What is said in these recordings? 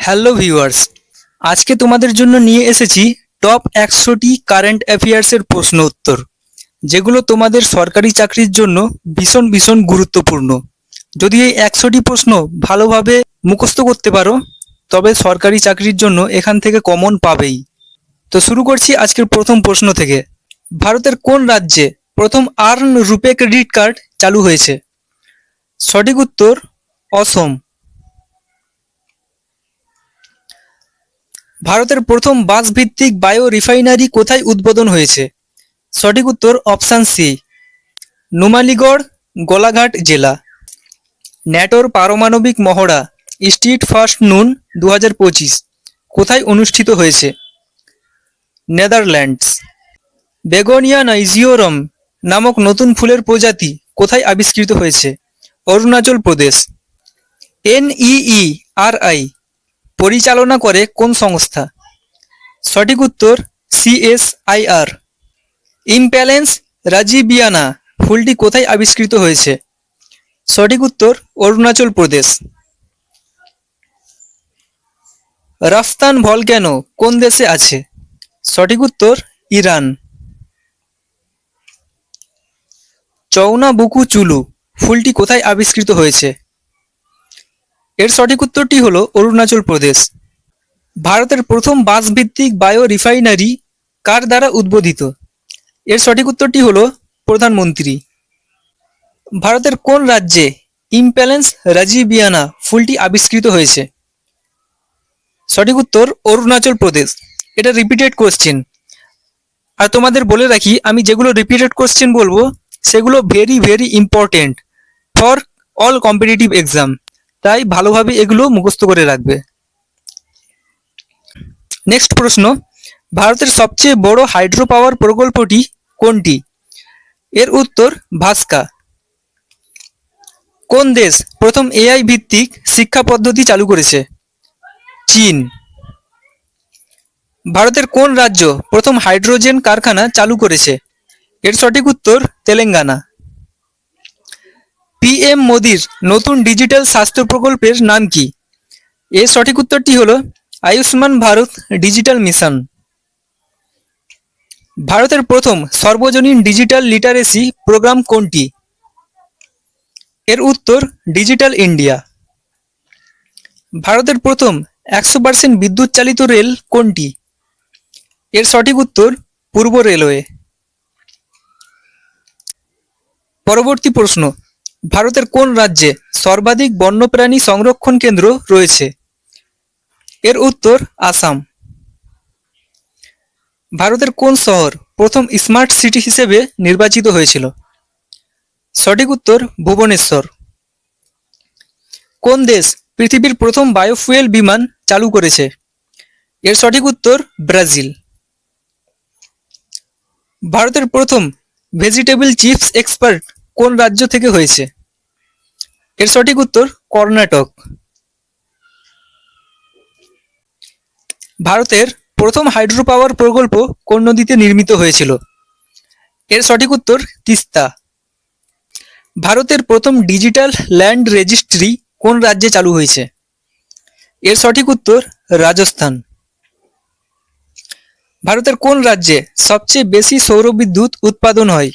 Hello viewers, আজকে তোমাদের জন্য নিয়ে এসেছি টপ 100টি কারেন্ট অ্যাফেয়ার্সের প্রশ্ন উত্তর, যেগুলো তোমাদের সরকারি চাকরির জন্য ভীষণ ভীষণ গুরুত্বপূর্ণ। যদি এই 100টি প্রশ্ন ভালোভাবে মুখস্থ করতে পারো, তবে সরকারি চাকরির জন্য এখান থেকে কমন পাবেই। তো শুরু করছি আজকের প্রথম প্রশ্ন থেকে। ভারতের কোন রাজ্যে প্রথম আর্ন রুপে ক্রেডিট কার্ড চালু হয়েছে? সঠিক উত্তর অসম। ভারতের প্রথম বাস ভিত্তিক বায়ো রিফাইনারি কোথায় উদ্বোধন হয়েছে? সঠিক উত্তর অপশান সি, নুমালিগড়, গোলাঘাট জেলা। ন্যাটোর পারমাণবিক মহড়া স্ট্রিট ফার্স্ট নুন 2025 কোথায় অনুষ্ঠিত হয়েছে? নেদারল্যান্ডস। বেগোনিয়া নাইজিওরম নামক নতুন ফুলের প্রজাতি কোথায় আবিষ্কৃত হয়েছে? অরুণাচল প্রদেশ। NEERI পরিচালনা করে কোন সংস্থা? সঠিক উত্তর CSIR। ইমপ্যালেন্স রাজিবিয়ানা ফুলটি কোথায় আবিষ্কৃত হয়েছে? সঠিক উত্তর অরুণাচল প্রদেশ। রাফতান ভলক্যানো কোন দেশে আছে? সঠিক উত্তর ইরান। চৌনাবুকু চুলু ফুলটি কোথায় আবিষ্কৃত হয়েছে? এর সঠিক উত্তরটি হলো অরুণাচল প্রদেশ। ভারতের প্রথম বাস ভিত্তিক বায়ো রিফাইনারি কার দ্বারা উদ্বোধিত? এর সঠিক উত্তরটি হলো প্রধানমন্ত্রী। ভারতের কোন রাজ্যে ইমপ্যালেন্স রাজিবিয়ানা ফুলটি আবিষ্কৃত হয়েছে? সঠিক উত্তর অরুণাচল প্রদেশ। এটা রিপিটেড কোশ্চেন। আর তোমাদের বলে রাখি, আমি যেগুলো রিপিটেড কোশ্চেন বলবো সেগুলো very very important for all competitive exam, তাই ভালোভাবে এগুলো মুখস্থ করে রাখবে। নেক্সট প্রশ্ন, ভারতের সবচেয়ে বড় হাইড্রো পাওয়ার প্রকল্পটি কোনটি? এর উত্তর ভাস্কা। কোন দেশ প্রথম AI ভিত্তিক শিক্ষা পদ্ধতি চালু করেছে? চীন। ভারতের কোন রাজ্য প্রথম হাইড্রোজেন কারখানা চালু করেছে? এর সঠিক উত্তর তেলেঙ্গানা। PM মোদির নতুন ডিজিটাল স্বাস্থ্য প্রকল্পের নাম কি? এর সঠিক উত্তরটি হলো আয়ুষ্মান ভারত ডিজিটাল মিশন। ভারতের প্রথম সর্বজনীন ডিজিটাল লিটারেসি প্রোগ্রাম কোনটি? এর উত্তর ডিজিটাল ইন্ডিয়া। ভারতের প্রথম 100% বিদ্যুৎ চালিত রেল কোনটি? এর সঠিক উত্তর পূর্ব রেলওয়ে। পরবর্তী প্রশ্ন, ভারতের কোন রাজ্যে সর্বাধিক বন্যপ্রাণী সংরক্ষণ কেন্দ্র রয়েছে? এর উত্তর আসাম। ভারতের কোন শহর প্রথম স্মার্ট সিটি হিসেবে নির্বাচিত হয়েছিল? সঠিক উত্তর ভুবনেশ্বর। কোন দেশ পৃথিবীর প্রথম বায়োফুয়েল বিমান চালু করেছে? এর সঠিক উত্তর ব্রাজিল। ভারতের প্রথম ভেজিটেবল চিপস এক্সপার্ট কোন রাজ্য থেকে হয়েছে? এর সঠিক উত্তর কর্ণাটক। ভারতের প্রথম হাইড্রো পাওয়ার প্রকল্প কোন নদীতে নির্মিত হয়েছিল? এর সঠিক উত্তর তিস্তা। ভারতের প্রথম ডিজিটাল ল্যান্ড রেজিস্ট্রি কোন রাজ্যে চালু হয়েছে? এর সঠিক উত্তর রাজস্থান। ভারতের কোন রাজ্যে সবচেয়ে বেশি সৌরবিদ্যুৎ উৎপাদন হয়?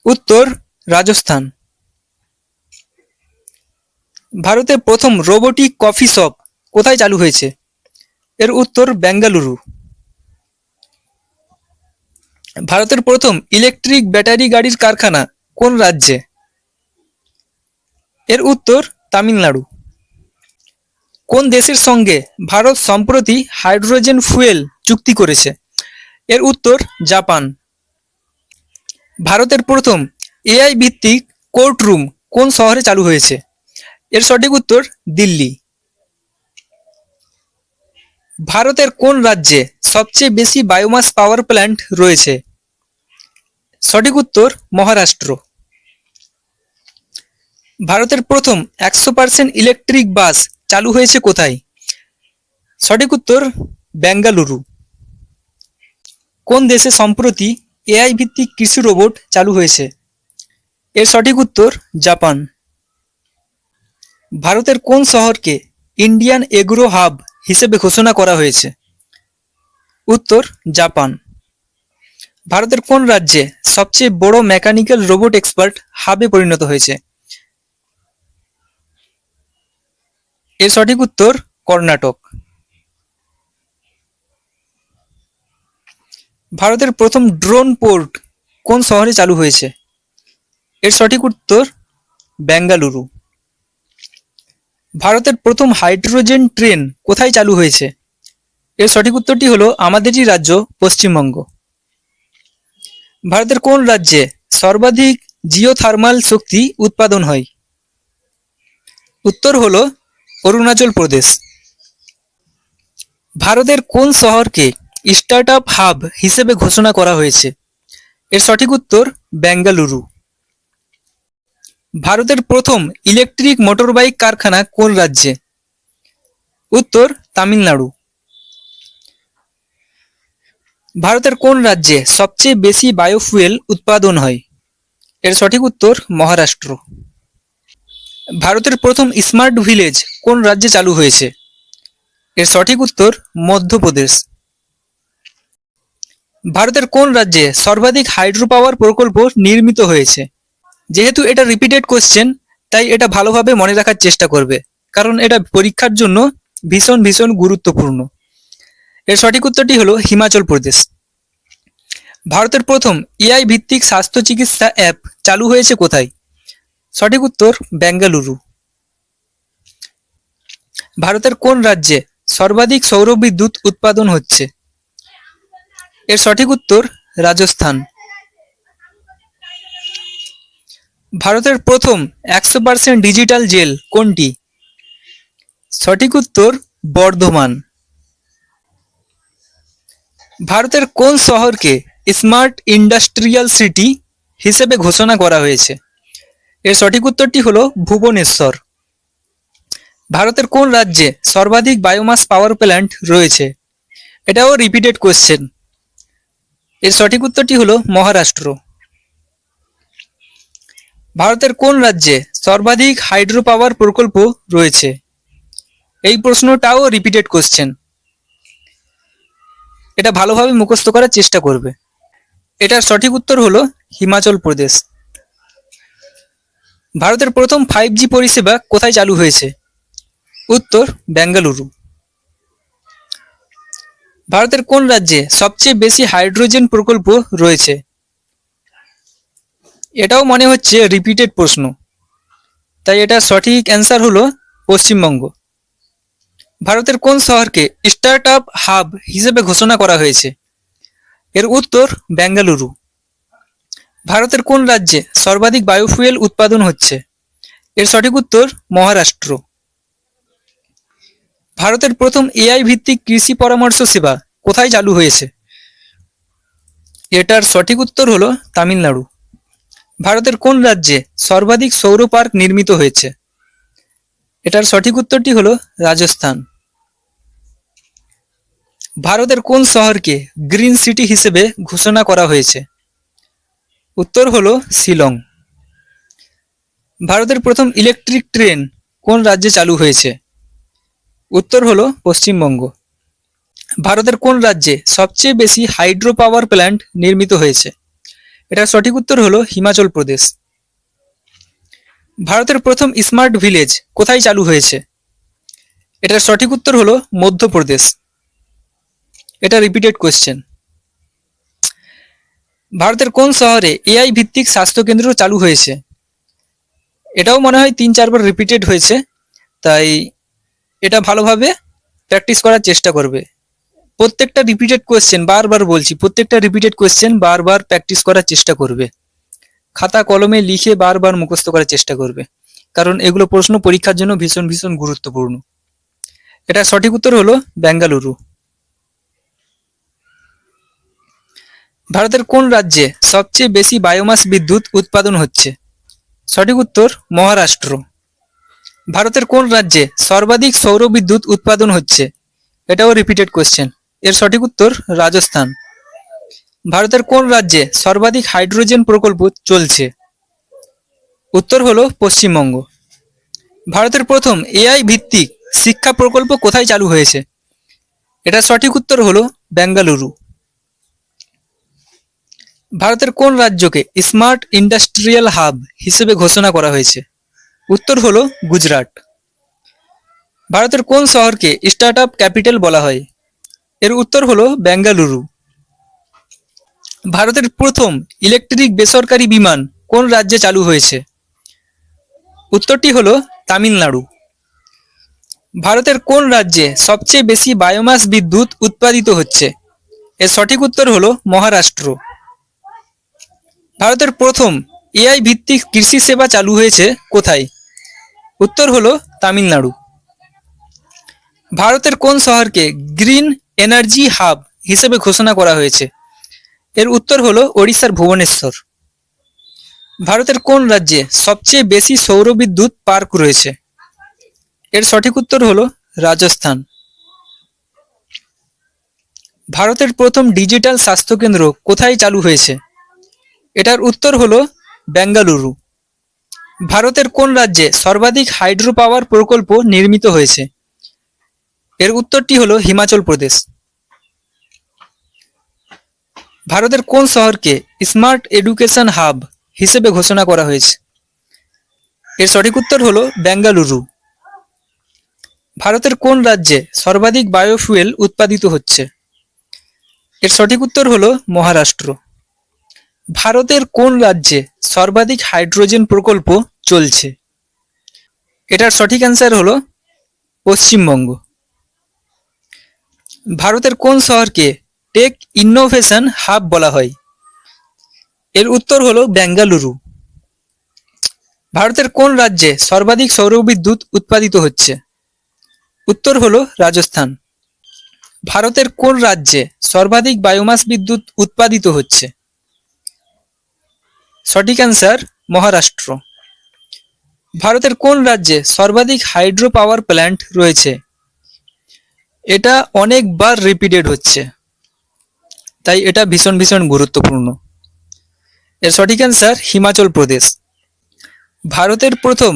উত্তর রাজস্থান। ভারতের প্রথম রোবোটিক কফি শপ কোথায় চালু হয়েছে? এর উত্তর বেঙ্গালুরু। ভারতের প্রথম ইলেকট্রিক ব্যাটারি গাড়ির কারখানা কোন রাজ্যে? এর উত্তর তামিলনাড়ু। কোন দেশের সঙ্গে ভারত সম্প্রতি হাইড্রোজেন ফুয়েল চুক্তি করেছে? এর উত্তর জাপান। ভারতের প্রথম AI ভিত্তিক কোর্টরুম কোন শহরে চালু হয়েছে? এর সঠিক উত্তর দিল্লি। ভারতের কোন রাজ্যে সবচেয়ে বেশি বায়োমাস পাওয়ার প্ল্যান্ট রয়েছে? সঠিক উত্তর মহারাষ্ট্র। ভারতের প্রথম 100% ইলেকট্রিক বাস চালু হয়েছে কোথায়? সঠিক উত্তর বেঙ্গালুরু। কোন দেশে সম্প্রতি AI ভিত্তিক কৃষি রোবট চালু হয়েছে? এর সঠিক উত্তর জাপান। ভারতের কোন শহরকে ইন্ডিয়ান এগ্রো হাব হিসেবে ঘোষণা করা হয়েছে? উত্তর জাপান। ভারতের কোন রাজ্যে সবচেয়ে বড় মেকানিক্যাল রোবট এক্সপার্ট হাবে পরিণত হয়েছে? এর সঠিক উত্তর কর্ণাটক। ভারতের প্রথম ড্রোন পোর্ট কোন শহরে চালু হয়েছে? এর সঠিক উত্তর বেঙ্গালুরু। ভারতের প্রথম হাইড্রোজেন ট্রেন কোথায় চালু হয়েছে? এর সঠিক উত্তরটি হলো আমাদেরই রাজ্য পশ্চিমবঙ্গ। ভারতের কোন রাজ্যে সর্বাধিক জিওথার্মাল শক্তি উৎপাদন হয়? উত্তর হলো অরুণাচল প্রদেশ। ভারতের কোন শহরকে স্টার্টআপ হাব হিসেবে ঘোষণা করা হয়েছে? এর সঠিক উত্তর বেঙ্গালুরু। ভারতের প্রথম ইলেকট্রিক মোটরবাইক কারখানা কোন রাজ্যে? উত্তর তামিলনাড়ু। ভারতের কোন রাজ্যে সবচেয়ে বেশি বায়োফুয়েল উৎপাদন হয়? এর সঠিক উত্তর মহারাষ্ট্র। ভারতের প্রথম স্মার্ট ভিলেজ কোন রাজ্যে চালু হয়েছে? এর সঠিক উত্তর মধ্যপ্রদেশ। ভারতের কোন রাজ্যে সর্বাধিক হাইড্রো পাওয়ার প্রকল্প নির্মিত হয়েছে? যেহেতু এটা রিপিটেড কোশ্চেন, তাই এটা ভালোভাবে মনে রাখার চেষ্টা করবে, কারণ এটা পরীক্ষার জন্য ভীষণ ভীষণ গুরুত্বপূর্ণ। এর সঠিক উত্তরটি হলো হিমাচল প্রদেশ। ভারতের প্রথম এআই ভিত্তিক স্বাস্থ্য চিকিৎসা অ্যাপ চালু হয়েছে কোথায়? সঠিক উত্তর বেঙ্গালুরু। ভারতের কোন রাজ্যে সর্বাধিক সৌর বিদ্যুৎ উৎপাদন হচ্ছে? এর সঠিক উত্তর রাজস্থান। ভারতের প্রথম 100% ডিজিটাল জেল কোনটি? সঠিক উত্তর বর্ধমান। ভারতের কোন শহরকে স্মার্ট ইন্ডাস্ট্রিয়াল সিটি হিসেবে ঘোষণা করা হয়েছে? এর সঠিক উত্তরটি হলো ভুবনেশ্বর। ভারতের কোন রাজ্যে সর্বাধিক বায়োমাস পাওয়ার প্ল্যান্ট রয়েছে? এটাও রিপিটেড কোশ্চেন। এর সঠিক উত্তরটি হলো মহারাষ্ট্র। ভারতের কোন রাজ্যে সর্বাধিক হাইড্রো পাওয়ার প্রকল্প রয়েছে? এই প্রশ্নটাও রিপিটেড কোশ্চেন। এটা ভালোভাবে মুখস্থ করার চেষ্টা করবে। এটার সঠিক উত্তর হলো হিমাচল প্রদেশ। ভারতের প্রথম 5G পরিষেবা কোথায় চালু হয়েছে? উত্তর বেঙ্গালুরু। ভারতের কোন রাজ্যে সবচেয়ে বেশি হাইড্রোজেন প্রকল্প রয়েছে? এটাও মনে হচ্ছে রিপিটেড প্রশ্ন, তাই এটার সঠিক অ্যান্সার হলো পশ্চিমবঙ্গ। ভারতের কোন শহরকে স্টার্টআপ হাব হিসেবে ঘোষণা করা হয়েছে? এর উত্তর বেঙ্গালুরু। ভারতের কোন রাজ্যে সর্বাধিক বায়োফুয়েল উৎপাদন হচ্ছে? এর সঠিক উত্তর মহারাষ্ট্র। ভারতের প্রথম এআই ভিত্তিক কৃষি পরামর্শ সেবা কোথায় চালু হয়েছে? এটার সঠিক উত্তর হলো তামিলনাড়ু। ভারতের কোন রাজ্যে সর্বাধিক সৌর পার্ক নির্মিত হয়েছে? এটার সঠিক উত্তরটি হলো রাজস্থান। ভারতের কোন শহরকে গ্রিন সিটি হিসেবে ঘোষণা করা হয়েছে? উত্তর হলো শিলং। ভারতের প্রথম ইলেকট্রিক ট্রেন কোন রাজ্যে চালু হয়েছে? উত্তর হলো পশ্চিমবঙ্গ। ভারতের কোন রাজ্যে সবচেয়ে বেশি হাইড্রো পাওয়ার প্ল্যান্ট নির্মিত হয়েছে? এটার সঠিক উত্তর হলো হিমাচল প্রদেশ। ভারতের প্রথম স্মার্ট ভিলেজ কোথায় চালু হয়েছে? এটার সঠিক উত্তর হলো মধ্যপ্রদেশ। এটা রিপিটেড কোশ্চেন। ভারতের কোন শহরে এআই ভিত্তিক স্বাস্থ্যকেন্দ্র চালু হয়েছে? এটাও মনে হয় 3-4 বার রিপিটেড হয়েছে, তাই এটা ভালোভাবে প্র্যাকটিস করার চেষ্টা করবে। প্রত্যেকটা রিপিটেড কোয়েশ্চেন, বারবার বলছি, প্রত্যেকটা রিপিটেড কোয়েশ্চেন বারবার প্র্যাকটিস করার চেষ্টা করবে। খাতা কলমে লিখে বারবার মুখস্থ করার চেষ্টা করবে, কারণ এগুলো প্রশ্ন পরীক্ষার জন্য ভীষণ ভীষণ গুরুত্বপূর্ণ। এটা সঠিক উত্তর হলো বেঙ্গালুরু। ভারতের কোন রাজ্যে সবচেয়ে বেশি বায়োমাস বিদ্যুৎ উৎপাদন হচ্ছে? সঠিক উত্তর মহারাষ্ট্র। ভারতের কোন রাজ্যে সর্বাধিক সৌর বিদ্যুৎ উৎপাদন হচ্ছে? এটাও রিপিটেড কোশ্চেন। এর সঠিক উত্তর রাজস্থান। ভারতের কোন রাজ্যে সর্বাধিক হাইড্রোজেন প্রকল্প চলছে? উত্তর হলো পশ্চিমবঙ্গ। ভারতের প্রথম এআই ভিত্তিক শিক্ষা প্রকল্প কোথায় চালু হয়েছে? এটা সঠিক উত্তর হলো বেঙ্গালুরু। ভারতের কোন রাজ্যকে স্মার্ট ইন্ডাস্ট্রিয়াল হাব হিসেবে ঘোষণা করা হয়েছে? উত্তর হলো গুজরাট। ভারতের কোন শহরকে স্টার্টআপ ক্যাপিটাল বলা হয়? এর উত্তর হলো বেঙ্গালুরু। ভারতের প্রথম ইলেকট্রিক বেসরকারি বিমান কোন রাজ্যে চালু হয়েছে? উত্তরটি হলো তামিলনাড়ু। ভারতের কোন রাজ্যে সবচেয়ে বেশি বায়োমাস বিদ্যুৎ উৎপাদিত হচ্ছে? এর সঠিক উত্তর হলো মহারাষ্ট্র। ভারতের প্রথম এআই ভিত্তিক কৃষি সেবা চালু হয়েছে কোথায়? উত্তর হলো তামিলনাড়ু। ভারতের কোন শহরকে গ্রিন এনার্জি হাব হিসেবে ঘোষণা করা হয়েছে? এর উত্তর হলো ওড়িশার ভুবনেশ্বর। ভারতের কোন রাজ্যে সবচেয়ে বেশি সৌরবিদ্যুৎ পার্ক রয়েছে? এর সঠিক উত্তর হলো রাজস্থান। ভারতের প্রথম ডিজিটাল স্বাস্থ্যকেন্দ্র কোথায় চালু হয়েছে? এটার উত্তর হলো বেঙ্গালুরু। ভারতের কোন রাজ্যে সর্বাধিক হাইড্রো পাওয়ার প্রকল্প নির্মিত হয়েছে? এর উত্তরটি হলো হিমাচল প্রদেশ। ভারতের কোন শহরকে স্মার্ট এডুকেশন হাব হিসেবে ঘোষণা করা হয়েছে? এর সঠিক উত্তর হলো বেঙ্গালুরু। ভারতের কোন রাজ্যে সর্বাধিক বায়োফুয়েল উৎপাদিত হচ্ছে? এর সঠিক উত্তর হলো মহারাষ্ট্র। ভারতের কোন রাজ্যে সর্বাধিক হাইড্রোজেন প্রকল্প চলছে? এটার সঠিক অ্যান্সার হলো পশ্চিমবঙ্গ। ভারতের কোন শহরকে টেক ইনোভেশন হাব বলা হয়? এর উত্তর হলো বেঙ্গালুরু। ভারতের কোন রাজ্যে সর্বাধিক সৌরবিদ্যুৎ উৎপাদিত হচ্ছে? উত্তর হলো রাজস্থান। ভারতের কোন রাজ্যে সর্বাধিক বায়োমাস বিদ্যুৎ উৎপাদিত হচ্ছে? সঠিক অ্যান্সার মহারাষ্ট্র। ভারতের কোন রাজ্যে সর্বাধিক হাইড্রো পাওয়ার প্ল্যান্ট রয়েছে? এটা অনেকবার রিপিটেড হচ্ছে, তাই এটা ভীষণ ভীষণ গুরুত্বপূর্ণ। এর সঠিক অ্যান্সার হিমাচল প্রদেশ। ভারতের প্রথম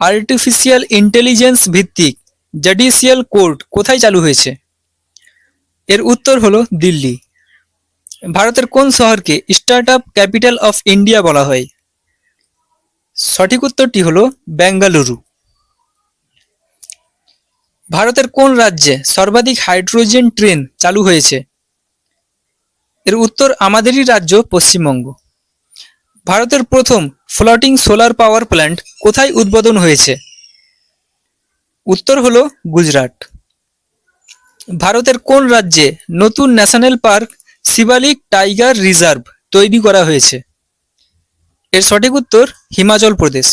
আর্টিফিশিয়াল ইন্টেলিজেন্স ভিত্তিক জুডিশিয়াল কোর্ট কোথায় চালু হয়েছে? এর উত্তর হলো দিল্লি। ভারতের কোন শহরকে স্টার্টআপ ক্যাপিটাল অফ ইন্ডিয়া বলা হয়? সঠিক উত্তরটি হলো বেঙ্গালুরু। ভারতের কোন রাজ্যে সর্বাধিক হাইড্রোজেন ট্রেন চালু হয়েছে? এর উত্তর আমাদেরই রাজ্য পশ্চিমবঙ্গ। ভারতের প্রথম ফ্লোটিং সোলার পাওয়ার প্ল্যান্ট কোথায় উদ্বোধন হয়েছে? উত্তর হলো গুজরাট। ভারতের কোন রাজ্যে নতুন national park Shivalik tiger reserve তৈরি করা হয়েছে? এর সঠিক উত্তর হিমাচল প্রদেশ।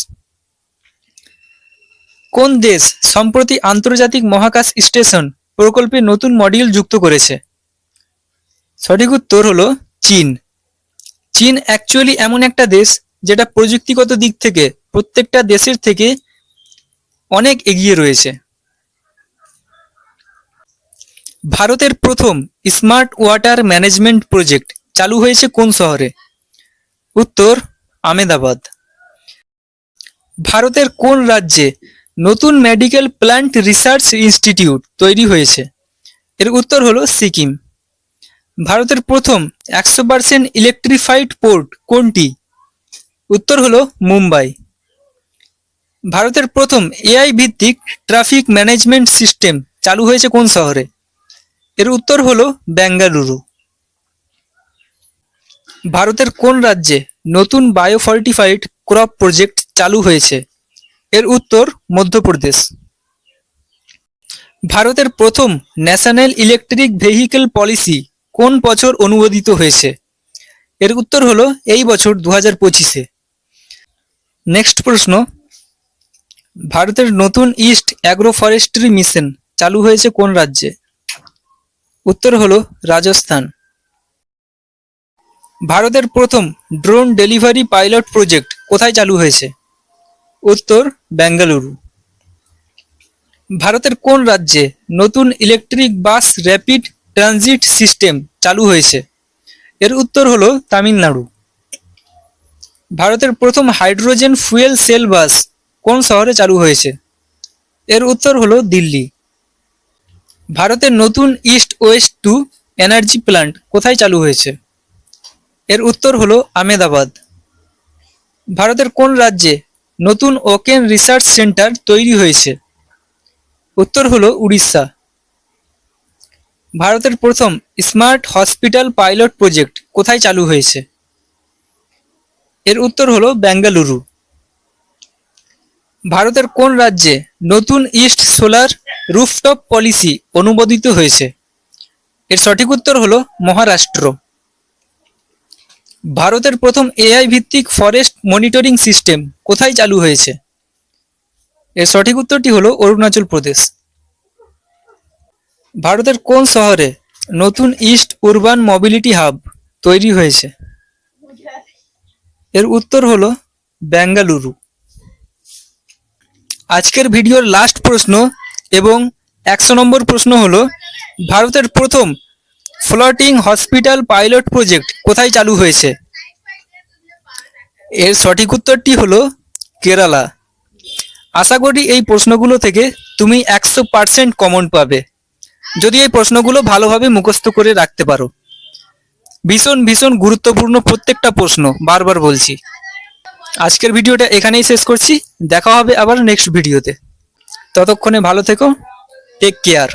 কোন দেশ সম্প্রতি আন্তর্জাতিক মহাকাশ স্টেশন প্রকল্পে নতুন মডিউল যুক্ত করেছে? সঠিক উত্তর হলো চীন। চীন অ্যাকচুয়ালি এমন একটা দেশ যেটা প্রযুক্তিগত দিক থেকে প্রত্যেকটা দেশের থেকে অনেক এগিয়ে রয়েছে। ভারতের প্রথম স্মার্ট ওয়াটার ম্যানেজমেন্ট প্রজেক্ট চালু হয়েছে কোন শহরে? উত্তর আমেদাবাদ। ভারতের কোন রাজ্যে নতুন মেডিকেল প্ল্যান্ট রিসার্চ ইনস্টিটিউট তৈরি হয়েছে? এর উত্তর হলো সিকিম। ভারতের প্রথম 100% ইলেকট্রিফাইড পোর্ট কোনটি? উত্তর হলো মুম্বাই। ভারতের প্রথম এআই ভিত্তিক ট্রাফিক ম্যানেজমেন্ট সিস্টেম চালু হয়েছে কোন শহরে? এর উত্তর হলো বেঙ্গালুরু। ভারতের কোন রাজ্যে নতুন বায়োফর্টিফাইড ক্রপ প্রজেক্ট চালু হয়েছে? এর উত্তর মধ্যপ্রদেশ। ভারতের প্রথম ন্যাশনাল ইলেকট্রিক ভেহিকেল পলিসি কোন বছর অনুমোদিত হয়েছে? এর উত্তর হলো এই বছর 2025-এ। নেক্সট প্রশ্ন, ভারতের নতুন ইস্ট অ্যাগ্রো ফরেস্ট্রি মিশন চালু হয়েছে কোন রাজ্যে? উত্তর হলো রাজস্থান। ভারতের প্রথম ড্রোন ডেলিভারি পাইলট প্রজেক্ট কোথায় চালু হয়েছে? উত্তর বেঙ্গালুরু। ভারতের কোন রাজ্যে নতুন electric bus rapid transit system চালু হয়েছে? এর উত্তর হলো তামিলনাড়ু। ভারতের প্রথম হাইড্রোজেন ফুয়েল সেল বাস কোন শহরে চালু হয়েছে? এর উত্তর হলো দিল্লি। ভারতের নতুন ইস্ট ওয়েস্ট টু এনার্জি প্ল্যান্ট কোথায় চালু হয়েছে? এর উত্তর হলো আহমেদাবাদ। ভারতের কোন রাজ্যে নতুন ওকেন রিসার্চ সেন্টার তৈরি হয়েছে? উত্তর হলো উড়িষ্যা। ভারতের প্রথম স্মার্ট হসপিটাল পাইলট প্রজেক্ট কোথায় চালু হয়েছে? এর উত্তর হলো বেঙ্গালুরু। ভারতের কোন রাজ্যে নতুন ইস্ট সোলার রুফটপ পলিসি অনুমোদিত হয়েছে? এর সঠিক উত্তর হলো মহারাষ্ট্র। ভারতের প্রথম এআই ভিত্তিক ফরেস্ট মনিটরিং সিস্টেম কোথায় চালু হয়েছে? এর সঠিক উত্তরটি হলো অরুণাচল প্রদেশ। ভারতের কোন শহরে নতুন ইস্ট উরবান মোবিলিটি হাব তৈরি হয়েছে? এর উত্তর হলো বেঙ্গালুরু। আজকের ভিডিওর লাস্ট প্রশ্ন এবং 100 নম্বর প্রশ্ন হলো, ভারতের প্রথম ফ্লোটিং হসপিটাল পাইলট প্রজেক্ট কোথায় চালু হয়েছে? এর সঠিক উত্তরটি হলো কেরালা। আশা করি এই প্রশ্নগুলো থেকে তুমি 100% কমন পাবে যদি এই প্রশ্নগুলো ভালোভাবে মুখস্থ করে রাখতে পারো। ভীষণ ভীষণ গুরুত্বপূর্ণ প্রত্যেকটা প্রশ্ন, বারবার বলছি। আজকের ভিডিওটা এখানেই শেষ করছি, দেখা হবে আবার নেক্সট ভিডিওতে। ততক্ষণে ভালো থেকো, টেক কেয়ার।